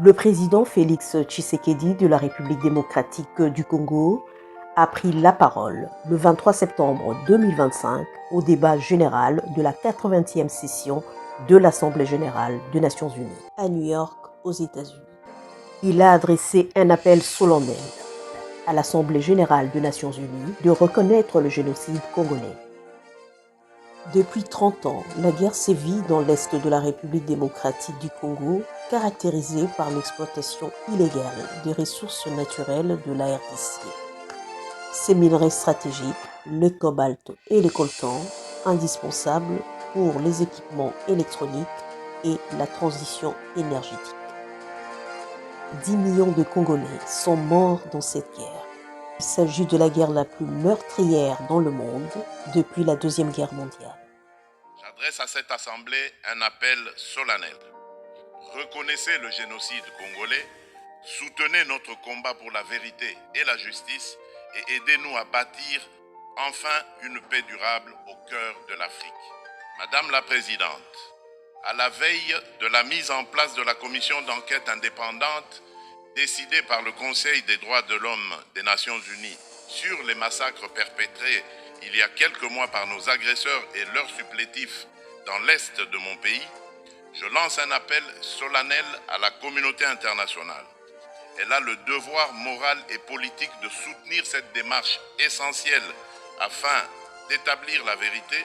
Le président Félix Tshisekedi de la République démocratique du Congo a pris la parole le 23 septembre 2025 au débat général de la 80e session de l'Assemblée générale des Nations unies à New York, aux États-Unis. Il a adressé un appel solennel à l'Assemblée générale des Nations unies de reconnaître le génocide congolais. Depuis 30 ans, la guerre sévit dans l'est de la République démocratique du Congo, caractérisée par l'exploitation illégale des ressources naturelles de la RDC. Ces minerais stratégiques, le cobalt et le coltan, indispensables pour les équipements électroniques et la transition énergétique. 10 millions de Congolais sont morts dans cette guerre. Il s'agit de la guerre la plus meurtrière dans le monde depuis la Deuxième Guerre mondiale. J'adresse à cette Assemblée un appel solennel. Reconnaissez le génocide congolais, soutenez notre combat pour la vérité et la justice et aidez-nous à bâtir enfin une paix durable au cœur de l'Afrique. Madame la Présidente, à la veille de la mise en place de la commission d'enquête indépendante décidée par le Conseil des droits de l'homme des Nations unies sur les massacres perpétrés il y a quelques mois par nos agresseurs et leurs supplétifs dans l'est de mon pays, je lance un appel solennel à la communauté internationale. Elle a le devoir moral et politique de soutenir cette démarche essentielle afin d'établir la vérité,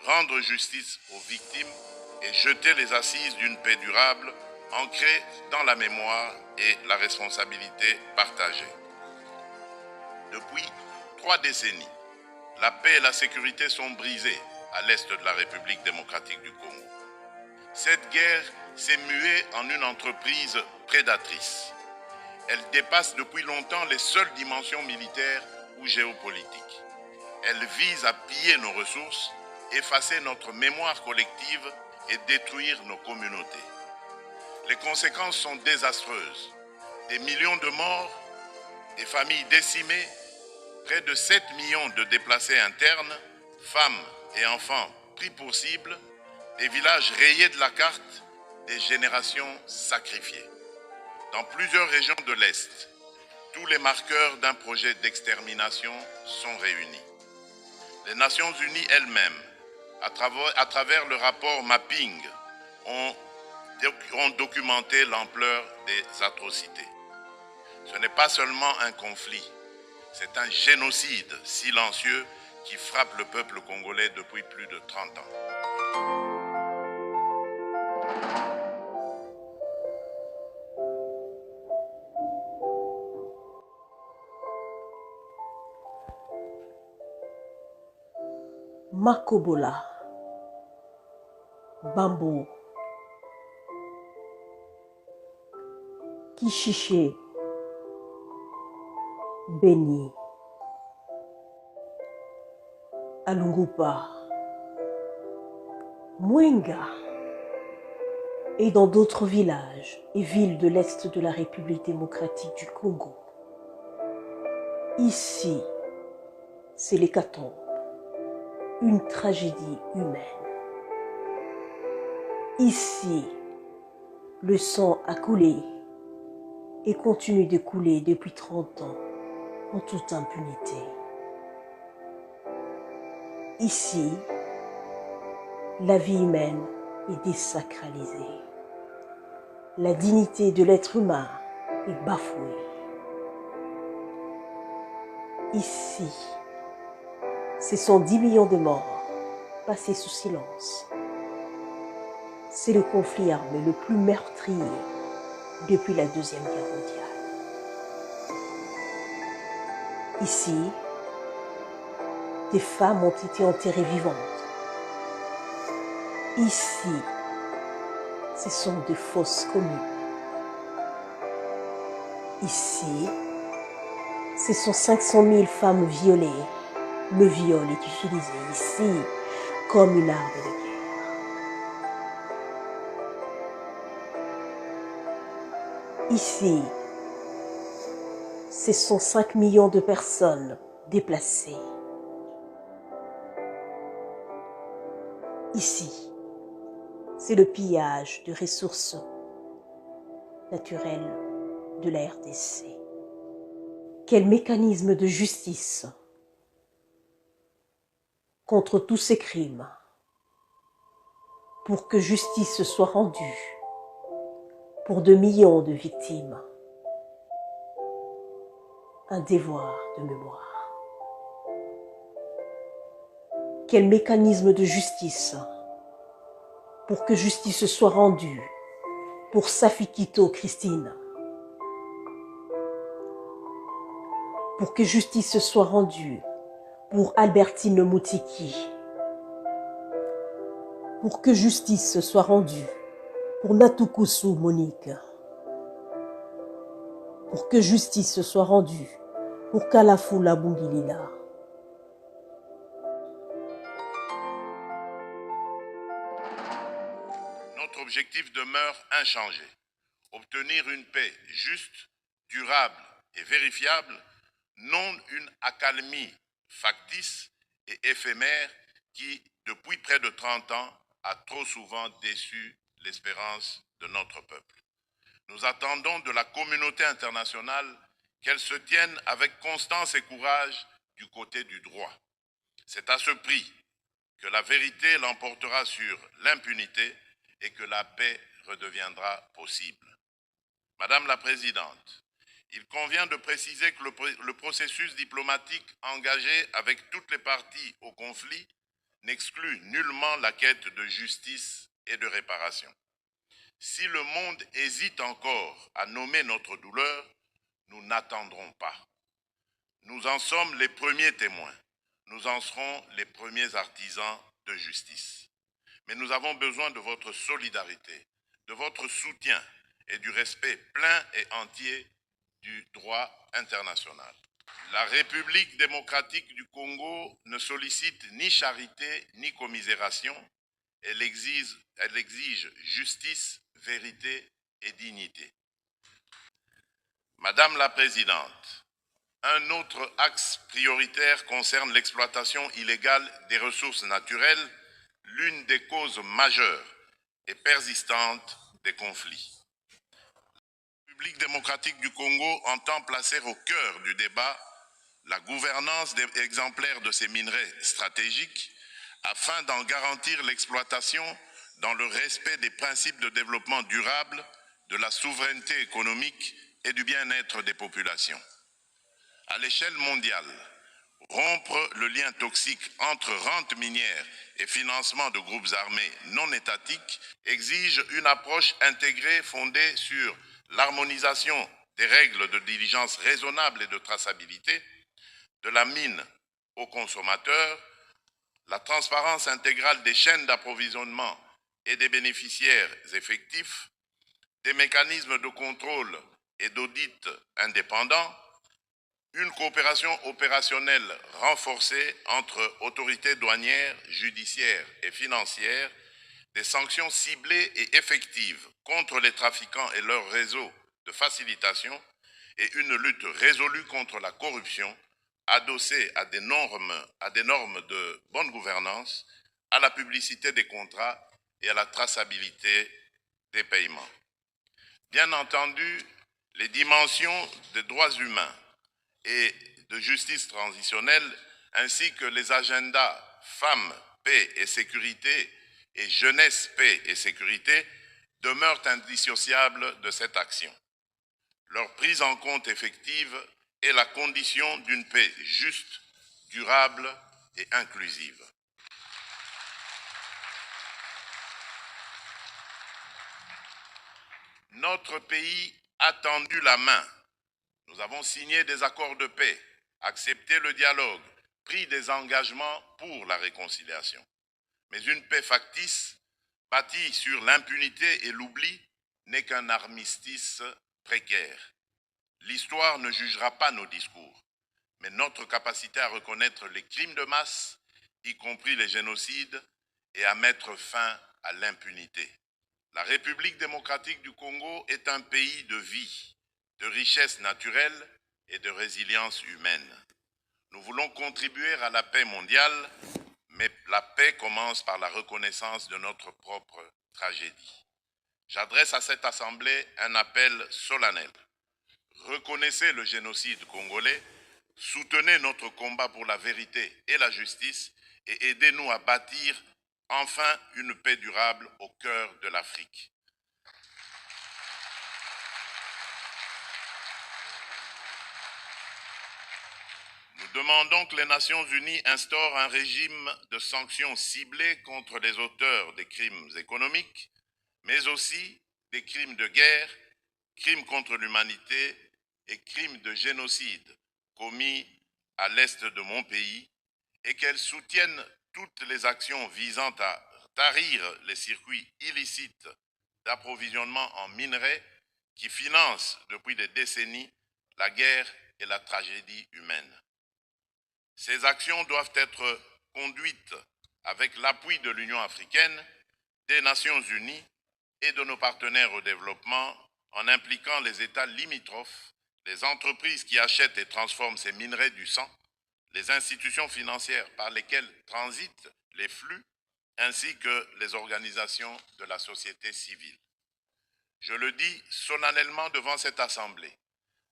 rendre justice aux victimes et jeter les assises d'une paix durable ancrée dans la mémoire et la responsabilité partagée. Depuis 3 décennies, la paix et la sécurité sont brisées à l'est de la République démocratique du Congo. Cette guerre s'est muée en une entreprise prédatrice. Elle dépasse depuis longtemps les seules dimensions militaires ou géopolitiques. Elle vise à piller nos ressources, effacer notre mémoire collective et détruire nos communautés. Les conséquences sont désastreuses. Des millions de morts, des familles décimées, près de 7 millions de déplacés internes, femmes et enfants pris pour cible, des villages rayés de la carte, des générations sacrifiées. Dans plusieurs régions de l'Est, tous les marqueurs d'un projet d'extermination sont réunis. Les Nations unies elles-mêmes, à travers le rapport Mapping, ont documenté l'ampleur des atrocités. Ce n'est pas seulement un conflit, c'est un génocide silencieux qui frappe le peuple congolais depuis plus de 30 ans. Makobola, Bambo, Kishiché, Beni, Alungupa, Mwenga et dans d'autres villages et villes de l'Est de la République démocratique du Congo. Ici, c'est l'hécatombe, une tragédie humaine. Ici, le sang a coulé et continue de couler depuis 30 ans en toute impunité. Ici, la vie humaine est désacralisée. La dignité de l'être humain est bafouée. Ici, ce sont 10 millions de morts passés sous silence. C'est le conflit armé le plus meurtrier depuis la Deuxième Guerre mondiale. Ici, des femmes ont été enterrées vivantes. Ici, ce sont de fausses communes. Ici, ce sont 500 000 femmes violées. Le viol est utilisé ici comme une arme de guerre. Ici, ce sont 5 millions de personnes déplacées. Ici, c'est le pillage de ressources naturelle de la RDC. Quel mécanisme de justice contre tous ces crimes pour que justice soit rendue pour 2 millions de victimes. Un devoir de mémoire. Quel mécanisme de justice pour que justice soit rendue pour Safi Kito Christine. Pour que justice soit rendue pour Albertine Moutiki. Pour que justice soit rendue pour Natukusu Monique. Pour que justice soit rendue pour Kalafula Bungilila. Notre objectif demeure inchangé. Obtenir une paix juste, durable et vérifiable, non une accalmie factice et éphémère qui, depuis près de 30 ans, a trop souvent déçu l'espérance de notre peuple. Nous attendons de la communauté internationale qu'elle se tienne avec constance et courage du côté du droit. C'est à ce prix que la vérité l'emportera sur l'impunité et que la paix redeviendra possible. Madame la Présidente, il convient de préciser que le processus diplomatique engagé avec toutes les parties au conflit n'exclut nullement la quête de justice et de réparation. Si le monde hésite encore à nommer notre douleur, nous n'attendrons pas. Nous en sommes les premiers témoins. Nous en serons les premiers artisans de justice. Mais nous avons besoin de votre solidarité, de votre soutien et du respect plein et entier du droit international. La République démocratique du Congo ne sollicite ni charité ni commisération. Elle exige justice, vérité et dignité. Madame la Présidente, un autre axe prioritaire concerne l'exploitation illégale des ressources naturelles, l'une des causes majeures et persistantes des conflits. La République démocratique du Congo entend placer au cœur du débat la gouvernance exemplaire de ces minerais stratégiques afin d'en garantir l'exploitation dans le respect des principes de développement durable, de la souveraineté économique et du bien-être des populations. À l'échelle mondiale, rompre le lien toxique entre rente minière et financement de groupes armés non étatiques exige une approche intégrée fondée sur l'harmonisation des règles de diligence raisonnable et de traçabilité, de la mine aux consommateurs, la transparence intégrale des chaînes d'approvisionnement et des bénéficiaires effectifs, des mécanismes de contrôle et d'audit indépendants, une coopération opérationnelle renforcée entre autorités douanières, judiciaires et financières, des sanctions ciblées et effectives contre les trafiquants et leurs réseaux de facilitation et une lutte résolue contre la corruption adossée à des normes de bonne gouvernance, à la publicité des contrats et à la traçabilité des paiements. Bien entendu, les dimensions des droits humains et de justice transitionnelle, ainsi que les agendas femmes, paix et sécurité et jeunesse, paix et sécurité, demeurent indissociables de cette action. Leur prise en compte effective est la condition d'une paix juste, durable et inclusive. Notre pays a tendu la main. Nous avons signé des accords de paix, accepté le dialogue, pris des engagements pour la réconciliation. Mais une paix factice, bâtie sur l'impunité et l'oubli, n'est qu'un armistice précaire. L'histoire ne jugera pas nos discours, mais notre capacité à reconnaître les crimes de masse, y compris les génocides, et à mettre fin à l'impunité. La République démocratique du Congo est un pays de vie, de richesse naturelle et de résilience humaine. Nous voulons contribuer à la paix mondiale, mais la paix commence par la reconnaissance de notre propre tragédie. j'adresse à cette Assemblée un appel solennel. Reconnaissez le génocide congolais, soutenez notre combat pour la vérité et la justice et aidez-nous à bâtir enfin une paix durable au cœur de l'Afrique. Nous demandons que les Nations Unies instaurent un régime de sanctions ciblées contre les auteurs des crimes économiques, mais aussi des crimes de guerre, crimes contre l'humanité et crimes de génocide commis à l'est de mon pays, et qu'elles soutiennent toutes les actions visant à tarir les circuits illicites d'approvisionnement en minerais qui financent depuis des décennies la guerre et la tragédie humaine. Ces actions doivent être conduites avec l'appui de l'Union africaine, des Nations unies et de nos partenaires au développement en impliquant les États limitrophes, les entreprises qui achètent et transforment ces minerais du sang, les institutions financières par lesquelles transitent les flux, ainsi que les organisations de la société civile. Je le dis solennellement devant cette Assemblée.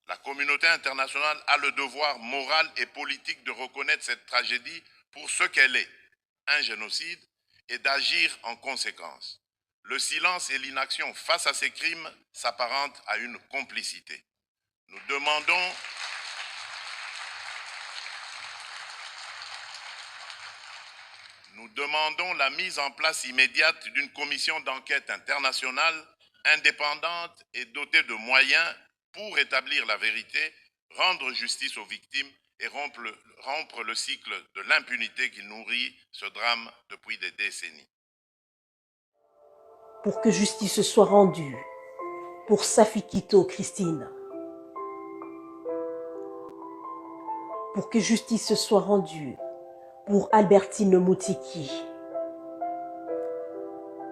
La communauté internationale a le devoir moral et politique de reconnaître cette tragédie pour ce qu'elle est, un génocide, et d'agir en conséquence. Le silence et l'inaction face à ces crimes s'apparentent à une complicité. Nous demandons la mise en place immédiate d'une commission d'enquête internationale indépendante et dotée de moyens pour établir la vérité, rendre justice aux victimes et rompre le cycle de l'impunité qui nourrit ce drame depuis des décennies. Pour que justice soit rendue pour Safi Kito Christine. Pour que justice soit rendue pour Albertine Moutiki.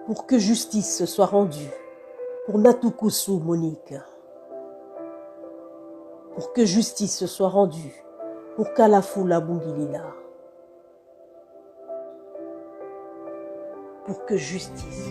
Pour que justice soit rendue pour Natukusu Monique. Pour que justice soit rendue pour Kalafula Bungilila. Pour que justice